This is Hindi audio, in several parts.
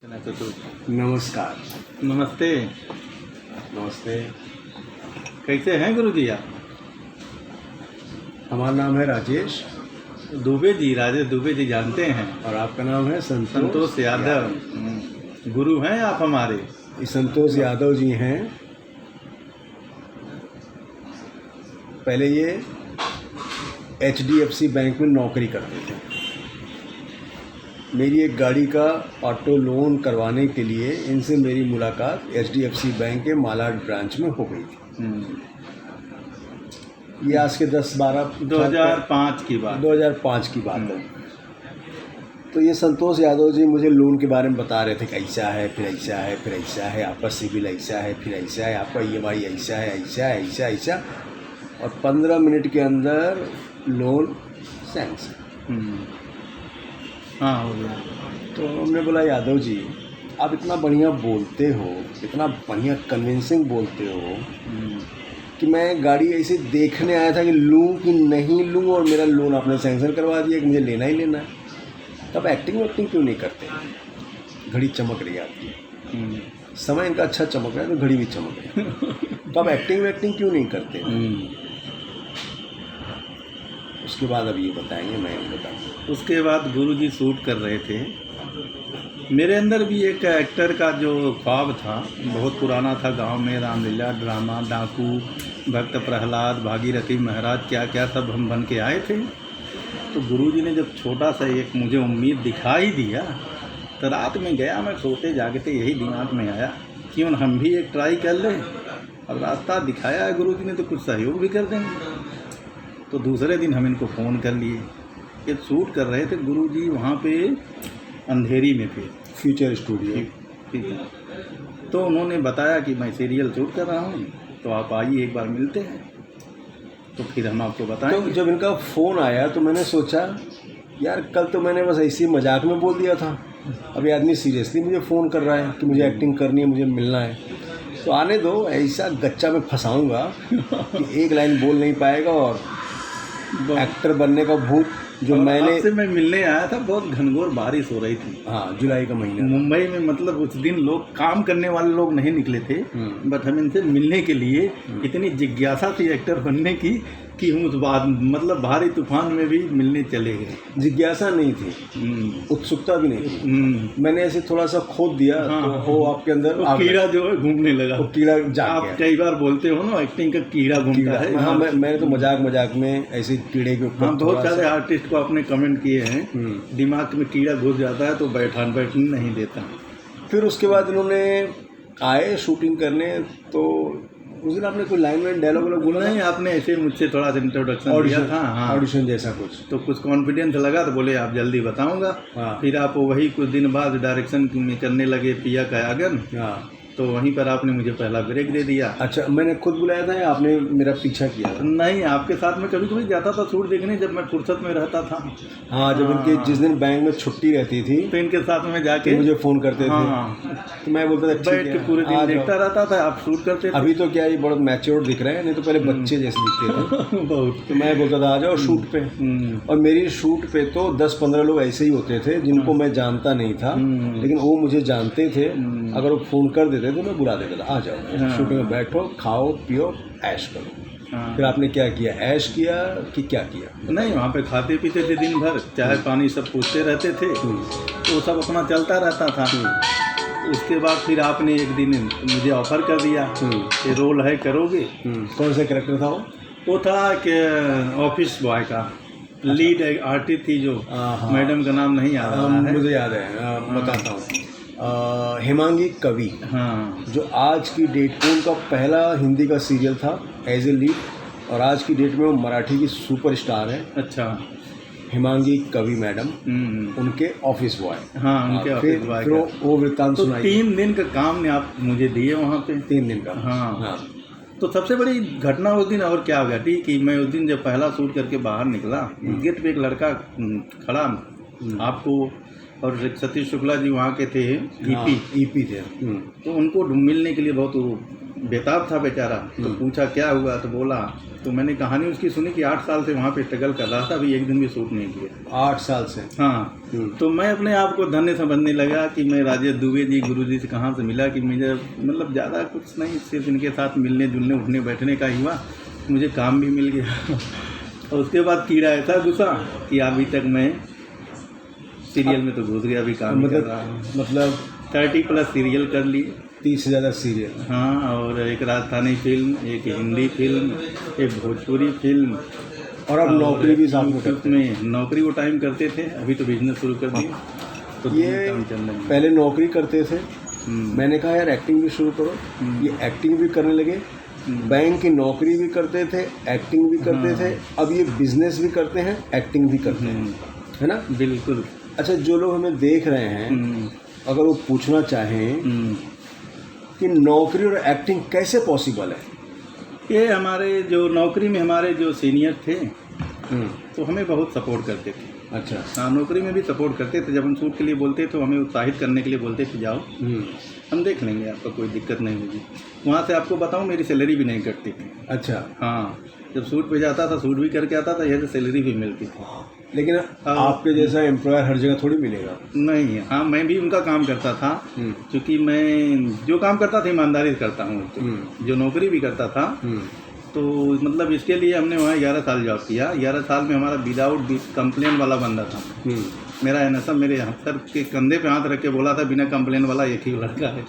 नमस्कार। नमस्ते। नमस्ते। कैसे हैं गुरुजी आप? हमारा नाम है राजेश दुबे जी, राजेश दुबे जी जानते हैं। और आपका नाम है संतोष यादव। गुरु हैं आप हमारे। ये संतोष यादव जी हैं। पहले ये HDFC बैंक में नौकरी करते थे। मेरी एक गाड़ी का ऑटो लोन करवाने के लिए इनसे मेरी मुलाकात HDFC बैंक के मालाड ब्रांच में हो गई थी। ये आज के 10-12 2005 की बात। 2005 की बात है। तो ये संतोष यादव जी मुझे लोन के बारे में बता रहे थे कि ऐसा है, फिर ऐसा है, फिर ऐसा है, आपका सिविल ऐसा है, फिर ऐसा है, आपका EMI ऐसा है, ऐसा है, ऐसा ऐसा, और 15 मिनट के अंदर लोन सैंक्शन। हाँ, हो गया। तो हमने बोला यादव जी आप इतना बढ़िया बोलते हो, इतना बढ़िया कन्विंसिंग बोलते हो कि मैं गाड़ी ऐसे देखने आया था कि लूँ कि नहीं लूँ, और मेरा लोन आपने सैंक्शन करवा दिया कि मुझे लेना ही लेना है। तब एक्टिंग क्यों नहीं करते? घड़ी चमक रही है आपकी, समय इनका अच्छा चमक रहा है तो घड़ी भी चमक रही है। तो अब एक्टिंग क्यों नहीं करते? उसके बाद अब ये बताएंगे, मैं बताऊँ। उसके बाद गुरुजी शूट कर रहे थे। मेरे अंदर भी एक एक्टर का जो ख्वाब था, बहुत पुराना था। गांव में रामलीला, ड्रामा, डाकू, भक्त प्रहलाद, भागीरथी महाराज, क्या क्या सब हम बन के आए थे। तो गुरुजी ने जब छोटा सा एक मुझे उम्मीद दिखाई दिया, तो रात में गया मैं सोते जागते, यही दिमाग में आया क्यों हम भी एक ट्राई कर लें। अब रास्ता दिखाया है गुरुजी ने तो कुछ सहयोग भी कर देंगे। तो दूसरे दिन हम इनको फ़ोन कर लिए। ये शूट कर रहे थे गुरुजी वहाँ पे अंधेरी में थे, फ्यूचर स्टूडियो। ठीक है। तो उन्होंने बताया कि मैं सीरियल शूट कर रहा हूँ, तो आप आइए एक बार मिलते हैं। तो फिर हम आपको बताएंगे। तो जब इनका फ़ोन आया तो मैंने सोचा यार कल तो मैंने बस ऐसे ही मजाक में बोल दिया था, अब ये आदमी सीरियसली मुझे फ़ोन कर रहा है कि मुझे एक्टिंग करनी है, मुझे मिलना है। तो आने दो, ऐसा गच्चा में फंसाऊँगा कि एक लाइन बोल नहीं पाएगा, और एक्टर बनने का भूत जो मैंने आपसे मैं मिलने आया था, बहुत घनघोर बारिश हो रही थी। हाँ, जुलाई का महीना मुंबई में, मतलब उस दिन लोग काम करने वाले लोग नहीं निकले थे। बट हम इनसे मिलने के लिए इतनी जिज्ञासा थी एक्टर बनने की कि हम उस बाद मतलब भारी तूफान में भी मिलने चले गए। जिज्ञासा नहीं थी, उत्सुकता भी नहीं थी। मैंने ऐसे थोड़ा सा खोद दिया। हाँ, तो वो आपके अंदर कीड़ा जो है घूमने लगा। वो कीड़ा जाग आप गया। कई बार बोलते हो ना, एक्टिंग का कीड़ा घूमता है। हाँ, मैंने तो मजाक में ऐसे कीड़े के ऊपर बहुत सारे आर्टिस्ट को आपने कमेंट किए हैं, दिमाग में कीड़ा घुस जाता है तो बैठने नहीं देता। फिर उसके बाद इन्होंने आए शूटिंग करने। तो उस दिन आपने कोई लाइन डायलॉग बोला? नहीं, आपने ऐसे मुझसे थोड़ा सा इंट्रोडक्शन दिया था। हाँ, ऑडिशन जैसा कुछ। तो कुछ कॉन्फिडेंस लगा तो बोले आप जल्दी बताऊंगा। हाँ। फिर आप वही कुछ दिन बाद डायरेक्शन में करने लगे पिया कयागन। हाँ, तो वहीं पर आपने मुझे पहला ब्रेक दे दिया। अच्छा, मैंने खुद बुलाया था या आपने मेरा पीछा किया था? नहीं, आपके साथ में कभी कभी जाता था शूट देखने, जब मैं फुर्सत में रहता था। हाँ, जब इनके जिस दिन बैंक में छुट्टी रहती थी तो इनके साथ में जाके तो मुझे फ़ोन करते थे। हाँ, तो मैं बोलता था बैठ के पूरे दिन देखता रहता था, आप शूट करते थे। अभी तो क्या ये बहुत मैच्योर दिख रहे हैं, नहीं तो पहले बच्चे जैसे दिखते थे। बहुत। तो मैं बोलता था आ जाओ शूट पे। और मेरी शूट पे तो 10-15 लोग ऐसे ही होते थे जिनको मैं जानता नहीं था, लेकिन वो मुझे जानते थे। अगर वो फ़ोन कर देते तो मैं बुला देता था, आ जाओ शूटिंग में बैठो, खाओ पियो, ऐश करो। फिर आपने क्या किया? ऐश किया कि क्या किया? नहीं, वहाँ पे खाते पीते थे दिन भर, चाय पानी सब पूछते रहते थे, तो वो सब अपना चलता रहता था। उसके बाद फिर आपने एक दिन मुझे ऑफर कर दिया कि रोल है, करोगे? कौन सा कैरेक्टर था वो? वो था कि ऑफिस बॉय का लीड आर्टिस्ट थी जो, मैडम का नाम नहीं याद आ रहा है। मुझे याद है, बताता हूँ। हेमांगी कवि। हाँ, जो आज की डेट में उनका पहला हिंदी का सीरियल था एज ए लीड, और आज की डेट में वो मराठी की सुपरस्टार है। अच्छा। हेमांगी कवि मैडम, उनके ऑफिस बॉय। हाँ, उनके ऑफिस बॉय। फिर वो वृत्तांत तो सुनाइए। 3 दिन का काम ने आप मुझे दिए वहाँ पे। 3 दिन का। हाँ। तो सबसे बड़ी घटना उस दिन और क्या घटी कि मैं उस दिन जब पहला शूट करके बाहर निकला, गेट पे एक लड़का खड़ा, आपको और सतीश शुक्ला जी वहाँ के थे, ईपी ईपी थे। तो उनको मिलने के लिए बहुत बेताब था बेचारा। तो पूछा क्या हुआ, तो बोला, तो मैंने कहानी उसकी सुनी कि 8 साल से वहाँ पे स्ट्रगल कर रहा था, अभी एक दिन भी शूट नहीं किया। 8 साल से? हाँ। तो मैं अपने आप को धन्य समझने लगा कि मैं राजेश दुबे जी गुरु जी से कहाँ से मिला कि मुझे मतलब ज़्यादा कुछ नहीं, सिर्फ इनके साथ मिलने जुलने उठने बैठने का ही हुआ, मुझे काम भी मिल गया। और उसके बाद कीड़ा ऐसा घुसा कि अभी तक मैं सीरियल में तो घुस गया, अभी काम कर रहा हूँ। मतलब 30+ सीरियल कर लिए, 30 से ज़्यादा सीरियल। हाँ, और एक राजस्थानी फिल्म, एक हिंदी फिल्म, एक भोजपुरी फिल्म। और अब नौकरी भी साथ में करते में नौकरी वो टाइम करते थे, अभी तो बिजनेस शुरू कर दिया। तो ये काम चल रहा है। पहले नौकरी करते थे, मैंने कहा यार एक्टिंग भी शुरू करो, ये एक्टिंग भी करने लगे। बैंक की नौकरी भी करते थे, एक्टिंग भी करते थे, अब ये बिजनेस भी करते हैं, एक्टिंग भी करते हैं, है ना? बिल्कुल। अच्छा, जो लोग हमें देख रहे हैं, अगर वो पूछना चाहें कि नौकरी और एक्टिंग कैसे पॉसिबल है? ये हमारे जो नौकरी में हमारे जो सीनियर थे तो हमें बहुत सपोर्ट करते थे। अच्छा। हाँ, नौकरी में भी सपोर्ट करते थे। जब हम शूट के लिए बोलते तो हमें उत्साहित करने के लिए बोलते थे, जाओ हम देख लेंगे, आपका कोई दिक्कत नहीं होगी। वहाँ से आपको बताऊँ, मेरी सैलरी भी नहीं कटती थी। अच्छा। हाँ, जब शूट पे जाता था, शूट भी करके आता था, यह सैलरी भी मिलती थी। लेकिन आपके जैसा एम्प्लॉयर हर जगह थोड़ी मिलेगा। नहीं। हाँ, मैं भी उनका काम करता था, क्योंकि मैं जो काम करता था ईमानदारी से करता हूँ। तो जो नौकरी भी करता था, तो मतलब इसके लिए हमने वहाँ 11 साल जॉब किया। 11 साल में हमारा विदाउट कंप्लेन वाला बंदा था। मेरा एनएसएम मेरे सर के कंधे पे हाथ रख के बोला था, बिना कंप्लेन वाला एक ही लड़का है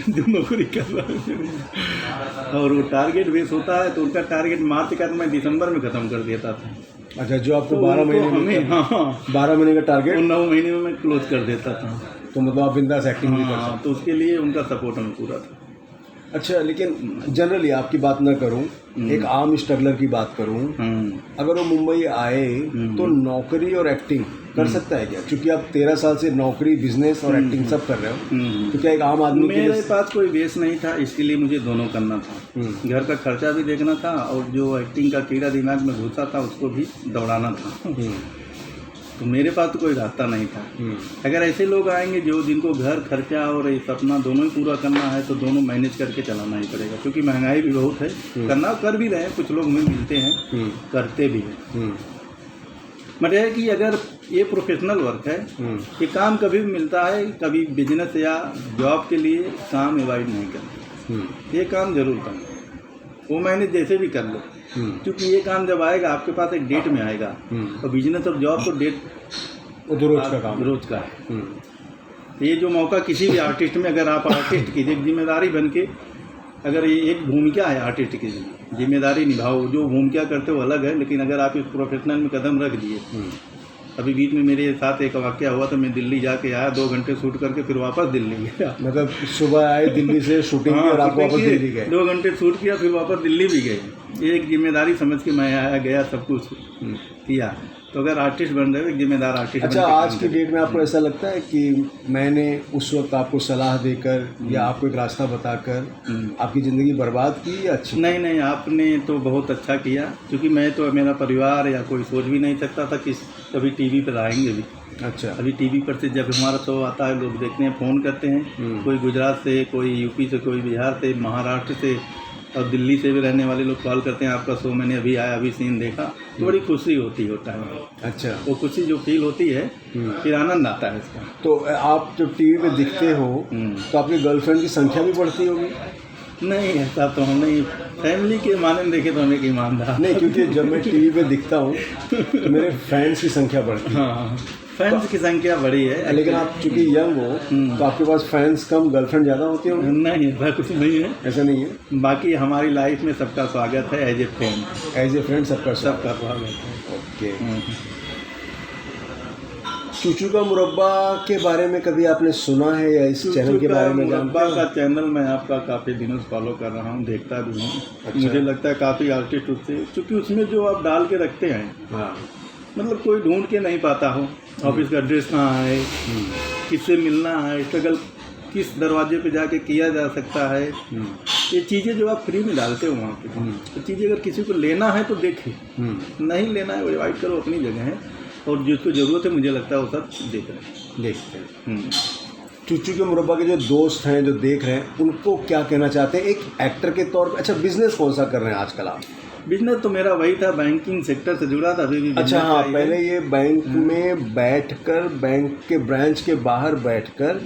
जो नौकरी कर रहा है। और वो टारगेट बेस होता है, तो उनका टारगेट मार्च का मैं दिसंबर में ख़त्म कर देता था। अच्छा, जो आपको 12 महीने में, हाँ, 12 महीने का टारगेट 9 महीने में मैं क्लोज कर देता था। तो मतलब आप बिंदास एक्टिंग भी कर हाँ, तो उसके लिए उनका सपोर्ट हमें पूरा था। अच्छा, लेकिन जनरली आपकी बात ना करूं, एक आम स्ट्रगलर की बात करूं, अगर वो मुंबई आए तो नौकरी और एक्टिंग कर सकता है क्या? क्योंकि आप 13 साल से नौकरी, बिजनेस और एक्टिंग सब कर रहे हो, तो क्या एक आम आदमी मेरे पास कोई बेस नहीं था, इसके लिए मुझे दोनों करना था। घर का खर्चा भी देखना था, और जो एक्टिंग का कीड़ा दिमाग में घुसा था उसको भी दौड़ाना था। तो मेरे पास तो कोई रास्ता नहीं था। अगर ऐसे लोग आएंगे जो जिनको घर खर्चा और ये सपना दोनों ही पूरा करना है, तो दोनों मैनेज करके चलाना ही पड़ेगा, क्योंकि महंगाई भी बहुत है। करना कर भी रहे हैं, कुछ लोग हमें मिलते हैं, करते भी हैं। मतलब है कि अगर ये प्रोफेशनल वर्क है, ये काम कभी भी मिलता है, कभी बिजनेस या जॉब के लिए काम अवॉइड नहीं करते। ये काम जरूर करना, वो मैंने जैसे भी कर लो, क्योंकि ये काम जब आएगा आपके पास एक डेट में आएगा, और बिजनेस और जॉब तो डेट वो तो रोज का काम, रोज का है। ये जो मौका किसी भी आर्टिस्ट में, अगर आप आर्टिस्ट की एक जिम्मेदारी बन के, अगर ये एक भूमिका है आर्टिस्ट की, जिम्मेदारी निभाओ, जो भूमिका करते हो अलग है, लेकिन अगर आप इस प्रोफेशनल में कदम रख दिए। अभी बीच में मेरे साथ एक वाकया हुआ, तो मैं दिल्ली जाके आया, 2 घंटे शूट करके फिर वापस दिल्ली गया। मतलब सुबह आए दिल्ली से शूटिंग की और आप वापस दिल्ली गए। 2 घंटे शूट किया, फिर वापस दिल्ली भी गए। ये एक जिम्मेदारी समझ के मैं आया, गया, सब कुछ किया। तो अगर आर्टिस्ट बन रहे हो, एक जिम्मेदार आर्टिस्ट। अच्छा, आज की डेट में आपको ऐसा लगता है कि मैंने उस वक्त आपको सलाह देकर या आपको एक रास्ता बताकर आपकी ज़िंदगी बर्बाद की या अच्छी? नहीं, आपने तो बहुत अच्छा किया, क्योंकि मैं तो, मेरा परिवार या कोई सोच भी नहीं सकता था कि कभी टीवी पर आएंगे भी। अच्छा। अभी टीवी पर से जब हमारा शो आता है, लोग देखते हैं, फ़ोन करते हैं, कोई गुजरात से, कोई यूपी से, कोई बिहार से, महाराष्ट्र से और दिल्ली से भी रहने वाले लोग कॉल करते हैं, आपका शो मैंने अभी आया, अभी सीन देखा, तो बड़ी खुशी होती होता है। अच्छा, वो खुशी जो फील होती है, फिर आनंद आता है इसका। तो आप जब टीवी पे दिखते हो तो आपकी गर्लफ्रेंड की संख्या भी बढ़ती होगी? नहीं, ऐसा तो हम नहीं, फैमिली के माने में देखे तो हम एक ईमानदार नहीं, क्योंकि जब मैं टीवी पे दिखता हूँ तो मेरे फैंस की संख्या बढ़ती है। हाँ, फैंस की संख्या बड़ी है, लेकिन आप चूँकि यंग हो तो आपके पास फैंस कम, गर्लफ्रेंड ज़्यादा होती होंगी? नहीं, ऐसा कुछ नहीं है, ऐसा नहीं है। बाकी हमारी लाइफ में सबका स्वागत है, as a friend. As a friend सबका स्वागत है। ओके। चूचू का मुरब्बा के बारे में कभी आपने सुना है या इस चैनल के बारे में जानते हैं? का चैनल मैं आपका काफ़ी दिनों से फॉलो कर रहा हूँ, देखता भी हूँ। अच्छा। मुझे लगता है काफ़ी आर्टिस्ट उससे, क्योंकि उसमें जो आप डाल के रखते हैं, हाँ, मतलब कोई ढूंढ के नहीं पाता हो, ऑफिस का एड्रेस कहाँ है, किससे मिलना है, स्ट्रगल किस दरवाजे पे जाके किया जा सकता है, ये चीज़ें जो आप फ्री में डालते हो वहाँ पे, तो चीज़ें अगर किसी को लेना है तो देखे, नहीं लेना है वो अवॉइड करो, अपनी जगह है। और जिसको ज़रूरत है, मुझे लगता है वो सब देखते हैं। चुच्चू के मुरब्बा के जो दोस्त हैं, जो देख रहे हैं, उनको क्या कहना चाहते हैं एक एक्टर के तौर पे? अच्छा, बिजनेस कौन सा कर रहे हैं आजकल आप? बिजनेस तो मेरा वही था, बैंकिंग सेक्टर से जुड़ा था, अभी भी अच्छा, business हाँ, का ही है। पहले ये बैंक में बैठकर, बैंक के ब्रांच के बाहर बैठकर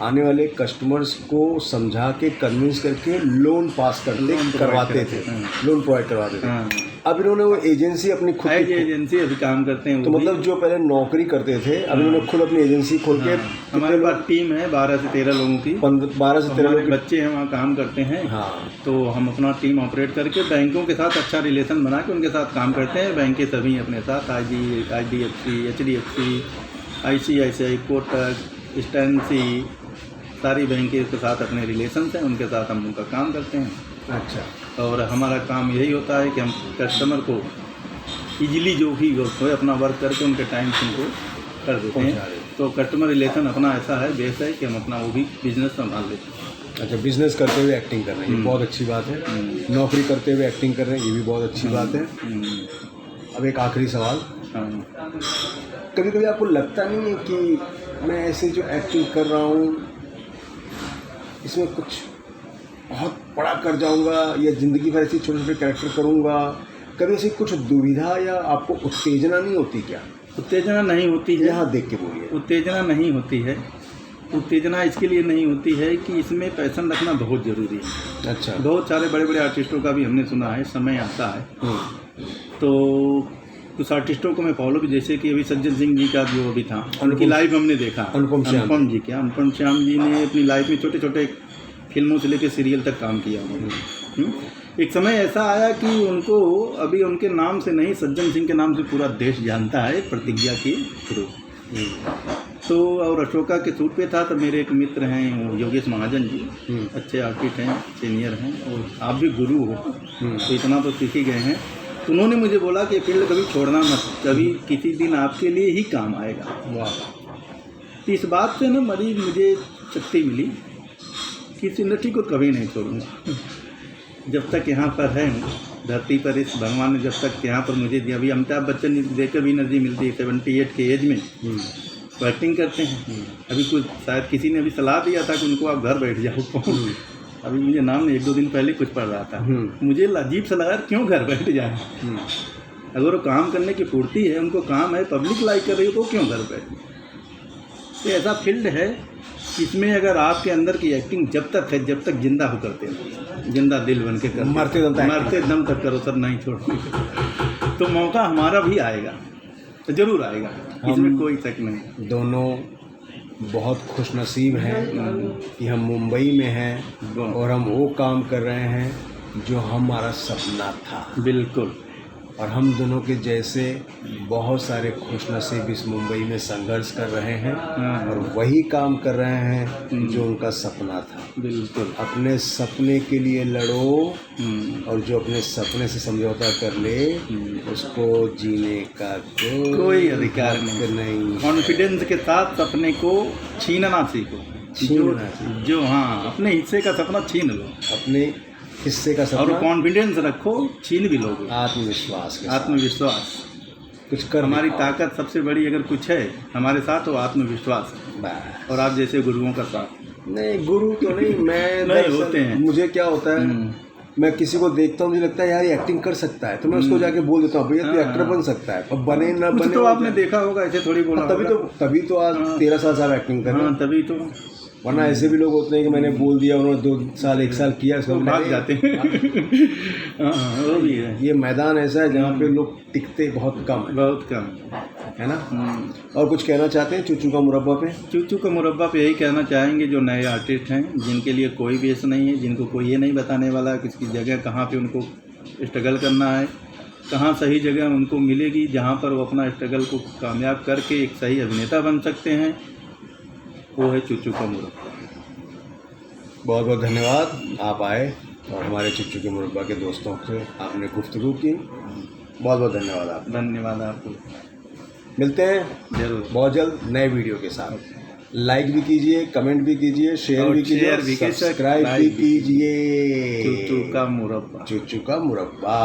आने वाले कस्टमर्स को समझा के कन्विंस करके लोन पास करवाते थे, लोन प्रोवाइड करवाते थे। हाँ, अब इन्होंने वो एजेंसी अपनी खुद है की, ये एजेंसी अभी काम करते हैं तो वो भी। मतलब जो पहले नौकरी करते थे अब इन्होंने खुद अपनी एजेंसी खोल के, हमारे पास टीम है 12 से 13 लोगों की, 12 से 13 हमारे लोग। बच्चे हैं वहाँ काम करते हैं। हाँ, तो हम अपना टीम ऑपरेट करके बैंकों के साथ अच्छा रिलेशन बना के उनके साथ काम करते हैं। बैंक के सभी अपने साथ IDFC, HDFC, ICICI, कोटक, स्टैंसी, सारी बैंकें के साथ अपने रिलेशन हैं, उनके साथ हम उनका काम करते हैं। अच्छा, और हमारा काम यही होता है कि हम कस्टमर को इजीली जो भी हो अपना वर्क करके उनके टाइम से उनको कर देते पहुंचा हैं। देते तो कस्टमर रिलेशन अपना ऐसा है, बेस है कि हम अपना वो भी बिजनेस संभाल लेते हैं। अच्छा, बिजनेस करते हुए एक्टिंग कर रहे हैं, ये बहुत अच्छी बात है। नौकरी करते हुए एक्टिंग कर रहे हैं, ये भी बहुत अच्छी बात है। अब एक आखिरी सवाल, हाँ, कभी कभी आपको लगता नहीं है कि मैं ऐसे जो एक्टिंग कर रहा हूँ इसमें कुछ बहुत बड़ा कर जाऊँगा या ज़िंदगी भर ऐसे छोटे छोटे कैरेक्टर करूँगा? कभी ऐसी कुछ दुविधा या आपको उत्तेजना नहीं होती क्या? उत्तेजना नहीं होती है। यहाँ देख के बोलिए। उत्तेजना नहीं होती है। उत्तेजना इसके लिए नहीं होती है कि इसमें पैशन रखना बहुत ज़रूरी है। अच्छा, बहुत सारे बड़े बड़े आर्टिस्टों का भी हमने सुना है, समय आता है तो कुछ आर्टिस्टों को मैं फॉलो भी, जैसे कि अभी सज्जन सिंह जी का जो अभी था, उनकी लाइफ हमने देखा। अनुपम श्याम जी ने अपनी लाइफ में छोटे छोटे फिल्मों से लेकर सीरियल तक काम किया उन्होंने। एक समय ऐसा आया कि उनको अभी उनके नाम से नहीं, सज्जन सिंह के नाम से पूरा देश जानता है, प्रतिज्ञा के थ्रू। तो और अशोका के शूट पे था, तो मेरे एक मित्र हैं योगेश महाजन जी, अच्छे आर्टिस्ट हैं, सीनियर हैं, और आप भी गुरु हो तो इतना तो सीख ही गए हैं। तो उन्होंने मुझे बोला कि फील्ड कभी छोड़ना मत, कभी किसी दिन आपके लिए ही काम आएगा। वाह। तो इस बात से ना बड़ी मुझे शक्ति मिली कि इस इंडस्ट्री को कभी नहीं छोड़ूंगा। जब तक यहाँ पर है धरती पर, इस भगवान ने जब तक यहाँ पर मुझे दिया। अभी अमिताभ बच्चन देखकर भी एनर्जी मिलती है 78 के एज में, वो एक्टिंग करते हैं। अभी कुछ शायद किसी ने अभी सलाह दिया था कि उनको आप घर बैठ जाओ। अभी मुझे नाम ने 1-2 दिन पहले कुछ पढ़ रहा था, मुझे अजीब सा लगा क्यों घर बैठ जाए। अगर वो काम करने की पूर्ति है, उनको काम है, पब्लिक लाइक कर रही हो तो क्यों घर बैठे। तो ऐसा फील्ड है इसमें अगर आपके अंदर की एक्टिंग जब तक है, जब तक जिंदा हो करते हैं, जिंदा दिल बन के करते, मरते दम तक करो, सब नहीं छोड़ो। तो मौका हमारा भी आएगा, तो जरूर आएगा, इसमें कोई शक नहीं। दोनों बहुत खुशनसीब हैं कि हम मुंबई में हैं और हम वो काम कर रहे हैं जो हमारा सपना था। बिल्कुल। और हम दोनों के जैसे बहुत सारे खुशनसीब इस मुंबई में संघर्ष कर रहे हैं और वही काम कर रहे हैं जो उनका सपना था। बिल्कुल। अपने सपने के लिए लड़ो और जो अपने सपने से समझौता कर ले उसको जीने का कोई अधिकार नहीं। कॉन्फिडेंस के साथ सपने को छीनना सीखो। जो हाँ, अपने हिस्से का सपना छीन लो, अपने हिस्से का सपना, और कॉन्फिडेंस रखो, छीन भी लोगे। आत्मविश्वास के आत्मविश्वास कुछ कर, हमारी ताकत सबसे बड़ी अगर कुछ है हमारे साथ, तो आत्मविश्वास है, और आप जैसे गुरुओं का साथ। नहीं, गुरु क्यों नहीं, मैं नहीं होते हैं। मुझे क्या होता है, मैं किसी को देखता हूँ, मुझे लगता है यार ये एक्टिंग कर सकता है, तो मैं उसको जाके बोल देता हूँ भैया तू एक्टर बन सकता है। अब बने ना बने तो आपने देखा होगा, ऐसे थोड़ी बोला, तभी तो आज 13 साल साहब एक्टिंग कर रहे हैं। तभी तो, वरना ऐसे भी लोग होते हैं कि मैंने बोल दिया, उन्होंने 2 साल 1 साल किया, उसको भाग जाते हैं। वो भी है। ये मैदान ऐसा है जहाँ पे लोग टिकते बहुत कम है, बहुत कम है ना। और कुछ कहना चाहते हैं चुच्चू का मुरब्बा पे? चुच्चू का मुरब्बा पे यही कहना चाहेंगे, जो नए आर्टिस्ट हैं, जिनके लिए कोई बेस नहीं है, जिनको कोई ये नहीं बताने वाला किसकी जगह कहाँ पे उनको स्ट्रगल करना है, कहाँ सही जगह उनको मिलेगी जहाँ पर वो अपना स्ट्रगल को कामयाब करके एक सही अभिनेता बन सकते हैं, वो है चुच्चू का मुरब्बा। बहुत बहुत धन्यवाद, आप आए और हमारे चुच्चू के मुरब्बा के दोस्तों से आपने गुफ्तगू की। बहुत बहुत धन्यवाद आप। धन्यवाद आपको। मिलते हैं जरूर बहुत जल्द नए वीडियो के साथ। लाइक भी कीजिए, कमेंट भी कीजिए, शेयर भी कीजिए, सब्सक्राइब भी कीजिए। चुच्चू का मुरब्बा। चुच्चू का मुरब्बा।